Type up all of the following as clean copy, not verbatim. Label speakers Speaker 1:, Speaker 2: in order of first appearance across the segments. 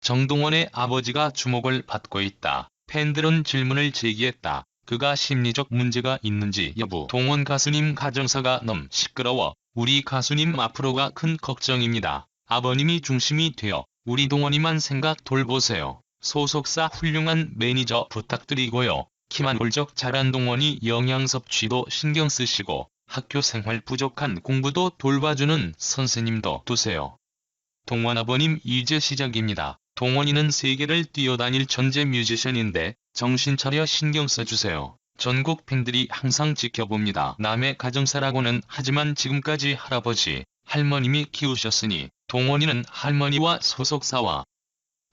Speaker 1: 정동원의 아버지가 주목을 받고 있다. 팬들은 질문을 제기했다. 그가 심리적 문제가 있는지 여부. 동원 가수님 가정사가 너무 시끄러워. 우리 가수님 앞으로가 큰 걱정입니다. 아버님이 중심이 되어 우리 동원이만 생각 돌보세요. 소속사 훌륭한 매니저 부탁드리고요. 키만 올적 잘한 동원이 영양 섭취도 신경 쓰시고 학교 생활 부족한 공부도 돌봐주는 선생님도 두세요. 동원 아버님 이제 시작입니다. 동원이는 세계를 뛰어다닐 천재 뮤지션인데 정신 차려 신경 써주세요. 전국 팬들이 항상 지켜봅니다. 남의 가정사라고는 하지만 지금까지 할아버지, 할머님이 키우셨으니 동원이는 할머니와 소속사와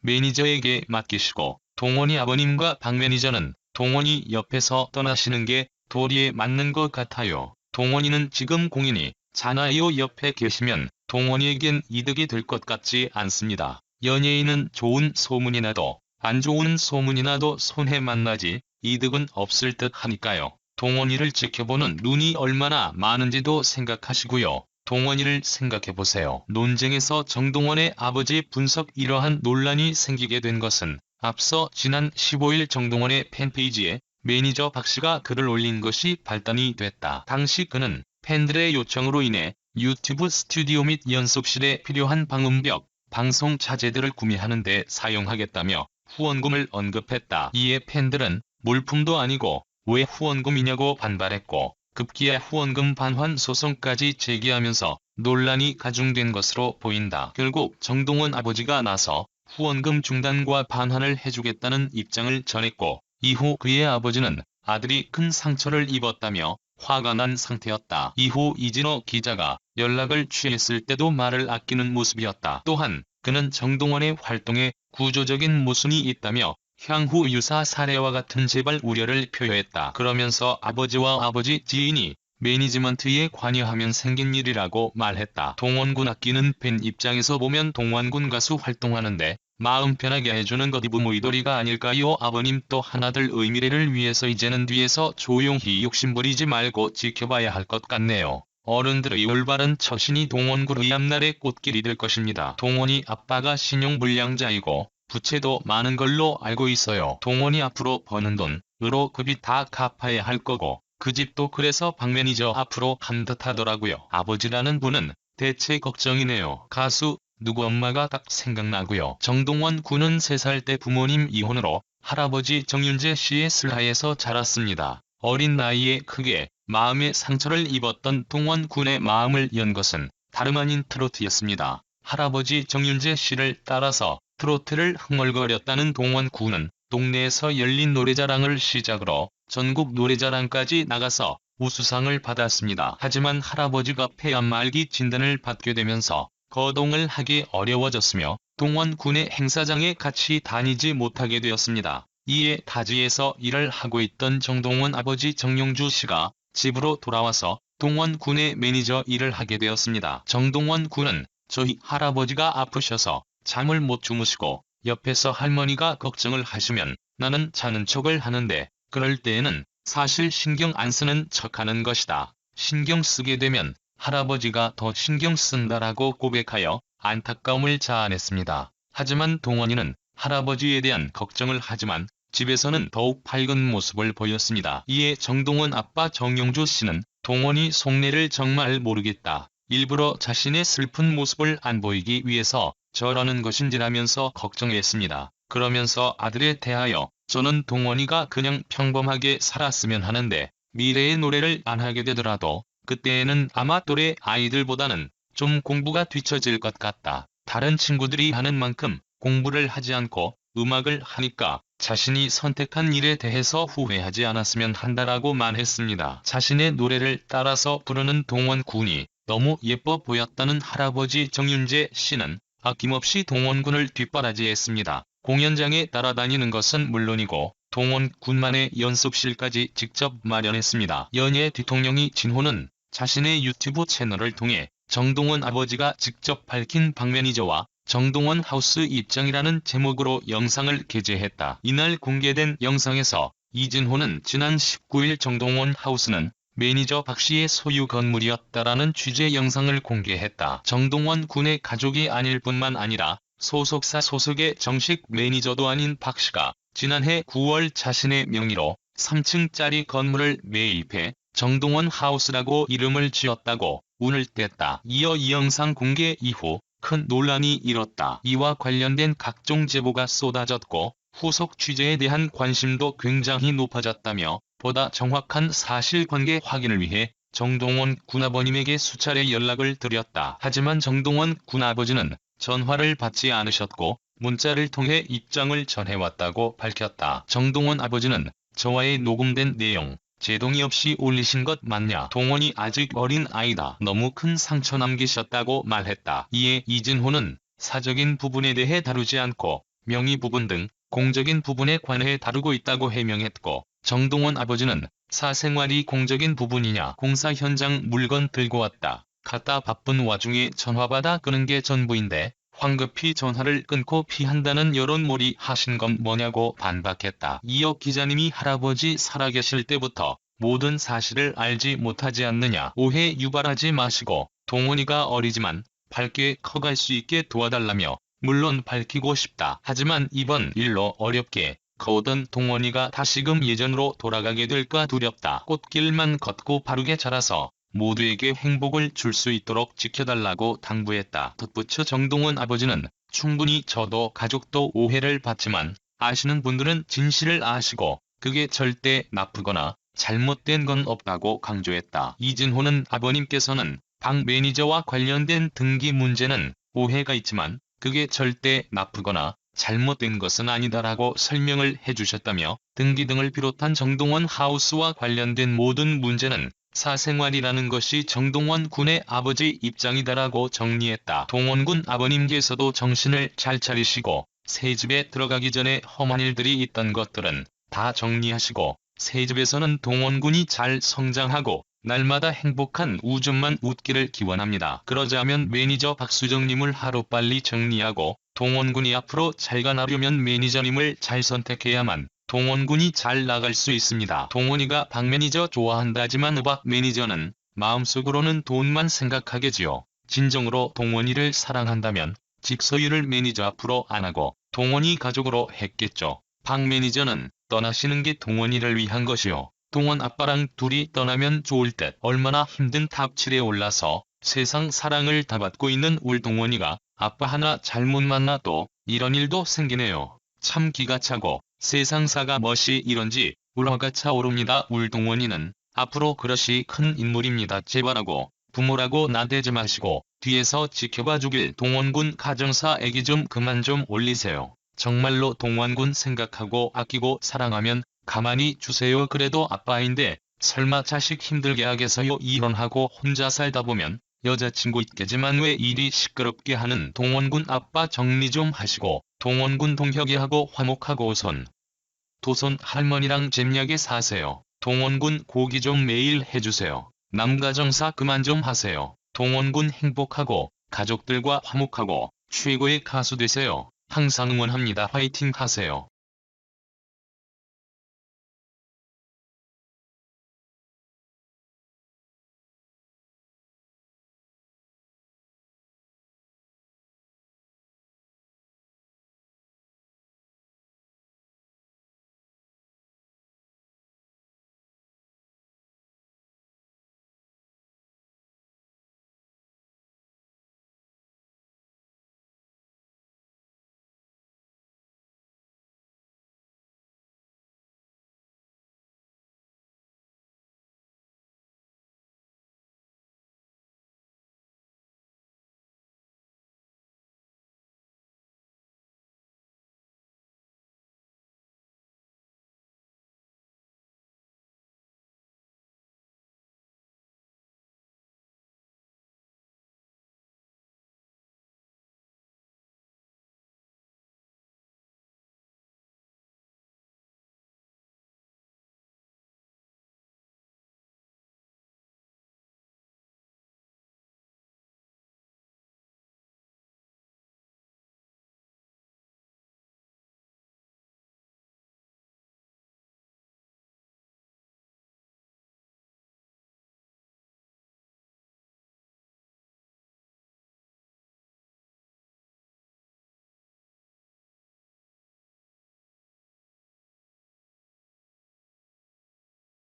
Speaker 1: 매니저에게 맡기시고 동원이 아버님과 박 매니저는 동원이 옆에서 떠나시는 게 도리에 맞는 것 같아요. 동원이는 지금 공인이 잖아요. 옆에 계시면 동원이에겐 이득이 될 것 같지 않습니다. 연예인은 좋은 소문이 나도 안 좋은 소문이 나도 손해만 나지 이득은 없을 듯 하니까요. 동원이를 지켜보는 눈이 얼마나 많은지도 생각하시고요. 동원이를 생각해보세요. 논쟁에서 정동원의 아버지 분석. 이러한 논란이 생기게 된 것은 앞서 지난 15일 정동원의 팬페이지에 매니저 박씨가 글을 올린 것이 발단이 됐다. 당시 그는 팬들의 요청으로 인해 유튜브 스튜디오 및 연습실에 필요한 방음벽, 방송 자재들을 구매하는 데 사용하겠다며 후원금을 언급했다. 이에 팬들은 물품도 아니고 왜 후원금이냐고 반발했고 급기야 후원금 반환 소송까지 제기하면서 논란이 가중된 것으로 보인다. 결국 정동원 아버지가 나서 후원금 중단과 반환을 해주겠다는 입장을 전했고 이후 그의 아버지는 아들이 큰 상처를 입었다며 화가 난 상태였다. 이후 이진호 기자가 연락을 취했을 때도 말을 아끼는 모습이었다. 또한 그는 정동원의 활동에 구조적인 모순이 있다며 향후 유사 사례와 같은 재발 우려를 표했다. 그러면서 아버지와 아버지 지인이 매니지먼트에 관여하면 생긴 일이라고 말했다. 동원군 아끼는 팬 입장에서 보면 동원군 가수 활동하는데 마음 편하게 해주는 것이 부모 의도리가 아닐까요? 아버님 또 하나들 의미래를 위해서 이제는 뒤에서 조용히 욕심부리지 말고 지켜봐야 할 것 같네요. 어른들의 올바른 처신이 동원군의 앞날의 꽃길이 될 것입니다. 동원이 아빠가 신용불량자이고 부채도 많은 걸로 알고 있어요. 동원이 앞으로 버는 돈으로 그 빚 다 갚아야 할 거고 그 집도 그래서 박 매니저 앞으로 한 듯 하더라고요. 아버지라는 분은 대체 걱정이네요. 가수 누구 엄마가 딱 생각나고요. 정동원 군은 3살 때 부모님 이혼으로 할아버지 정윤재 씨의 슬하에서 자랐습니다. 어린 나이에 크게 마음의 상처를 입었던 동원 군의 마음을 연 것은 다름 아닌 트로트였습니다. 할아버지 정윤재 씨를 따라서 트로트를 흥얼거렸다는 동원 군은 동네에서 열린 노래자랑을 시작으로 전국 노래자랑까지 나가서 우수상을 받았습니다. 하지만 할아버지가 폐암 말기 진단을 받게 되면서 거동을 하기 어려워졌으며 동원 군의 행사장에 같이 다니지 못하게 되었습니다. 이에 타지에서 일을 하고 있던 정동원 아버지 정용주 씨가 집으로 돌아와서 동원 군의 매니저 일을 하게 되었습니다. 정동원 군은 저희 할아버지가 아프셔서 잠을 못 주무시고 옆에서 할머니가 걱정을 하시면 나는 자는 척을 하는데 그럴 때에는 사실 신경 안 쓰는 척하는 것이다. 신경 쓰게 되면 할아버지가 더 신경 쓴다라고 고백하여 안타까움을 자아냈습니다. 하지만 동원이는 할아버지에 대한 걱정을 하지만 집에서는 더욱 밝은 모습을 보였습니다. 이에 정동원 아빠 정용주 씨는 동원이 속내를 정말 모르겠다. 일부러 자신의 슬픈 모습을 안 보이기 위해서 저러는 것인지라면서 걱정했습니다. 그러면서 아들에 대하여 저는 동원이가 그냥 평범하게 살았으면 하는데 미래의 노래를 안 하게 되더라도 그때에는 아마 또래 아이들보다는 좀 공부가 뒤처질 것 같다. 다른 친구들이 하는 만큼 공부를 하지 않고 음악을 하니까 자신이 선택한 일에 대해서 후회하지 않았으면 한다라고 말했습니다. 자신의 노래를 따라서 부르는 동원 군이 너무 예뻐 보였다는 할아버지 정윤재 씨는 아낌없이 동원 군을 뒷바라지했습니다. 공연장에 따라다니는 것은 물론이고 동원 군만의 연습실까지 직접 마련했습니다. 연예 뒤통령이 진호는 자신의 유튜브 채널을 통해 정동원 아버지가 직접 밝힌 박 매니저와 정동원 하우스 입장이라는 제목으로 영상을 게재했다. 이날 공개된 영상에서 이진호는 지난 19일 정동원 하우스는 매니저 박씨의 소유 건물이었다라는 취재 영상을 공개했다. 정동원 군의 가족이 아닐 뿐만 아니라 소속사 소속의 정식 매니저도 아닌 박씨가 지난해 9월 자신의 명의로 3층짜리 건물을 매입해 정동원 하우스라고 이름을 지었다고 운을 뗐다. 이어 이 영상 공개 이후 큰 논란이 일었다. 이와 관련된 각종 제보가 쏟아졌고 후속 취재에 대한 관심도 굉장히 높아졌다며 보다 정확한 사실관계 확인을 위해 정동원 군아버님에게 수차례 연락을 드렸다. 하지만 정동원 군아버지는 전화를 받지 않으셨고 문자를 통해 입장을 전해왔다고 밝혔다. 정동원 아버지는 저와의 녹음된 내용 제동의 없이 올리신 것 맞냐? 동원이 아직 어린 아이다. 너무 큰 상처 남기셨다고 말했다. 이에 이진호는 사적인 부분에 대해 다루지 않고 명의 부분 등 공적인 부분에 관해 다루고 있다고 해명했고 정동원 아버지는 사생활이 공적인 부분이냐? 공사 현장 물건 들고 왔다. 갔다 바쁜 와중에 전화받아 끄는 게 전부인데 황급히 전화를 끊고 피한다는 여론몰이 하신 건 뭐냐고 반박했다. 이어 기자님이 할아버지 살아계실 때부터 모든 사실을 알지 못하지 않느냐. 오해 유발하지 마시고 동원이가 어리지만 밝게 커갈 수 있게 도와달라며 물론 밝히고 싶다. 하지만 이번 일로 어렵게 커오던 동원이가 다시금 예전으로 돌아가게 될까 두렵다. 꽃길만 걷고 바르게 자라서 모두에게 행복을 줄 수 있도록 지켜달라고 당부했다. 덧붙여 정동원 아버지는 충분히 저도 가족도 오해를 받지만 아시는 분들은 진실을 아시고 그게 절대 나쁘거나 잘못된 건 없다고 강조했다. 이진호는 아버님께서는 박 매니저와 관련된 등기 문제는 오해가 있지만 그게 절대 나쁘거나 잘못된 것은 아니다라고 설명을 해주셨다며 등기 등을 비롯한 정동원 하우스와 관련된 모든 문제는 사생활이라는 것이 정동원 군의 아버지 입장이다라고 정리했다. 동원 군 아버님께서도 정신을 잘 차리시고 새집에 들어가기 전에 험한 일들이 있던 것들은 다 정리하시고 새집에서는 동원 군이 잘 성장하고 날마다 행복한 웃음만 웃기를 기원합니다. 그러자면 매니저 박수정님을 하루빨리 정리하고 동원 군이 앞으로 잘 가나려면 매니저님을 잘 선택해야만 동원 군이 잘 나갈 수 있습니다. 동원이가 박 매니저 좋아한다지만 박 매니저는 마음속으로는 돈만 생각하겠지요. 진정으로 동원이를 사랑한다면 직소유를 매니저 앞으로 안 하고 동원이 가족으로 했겠죠. 박 매니저는 떠나시는 게 동원이를 위한 것이요. 동원 아빠랑 둘이 떠나면 좋을 듯. 얼마나 힘든 탑7에 올라서 세상 사랑을 다 받고 있는 울 동원이가 아빠 하나 잘못 만나도 이런 일도 생기네요. 참 기가 차고 세상사가 멋이 이런지 울화가 차오릅니다. 울 동원이는 앞으로 그릇이 큰 인물입니다. 제발하고 부모라고 나대지 마시고 뒤에서 지켜봐 주길. 동원군 가정사 애기 좀 그만 좀 올리세요. 정말로 동원군 생각하고 아끼고 사랑하면 가만히 주세요. 그래도 아빠인데 설마 자식 힘들게 하겠어요. 이혼하고 혼자 살다 보면 여자친구 있겠지만 왜 이리 시끄럽게 하는 동원군 아빠 정리 좀 하시고 동원군 동혁이하고 화목하고 도손 할머니랑 잼나게 사세요. 동원군 고기 좀 매일 해주세요. 남가정사 그만 좀 하세요. 동원군 행복하고 가족들과 화목하고 최고의 가수 되세요. 항상 응원합니다. 화이팅 하세요.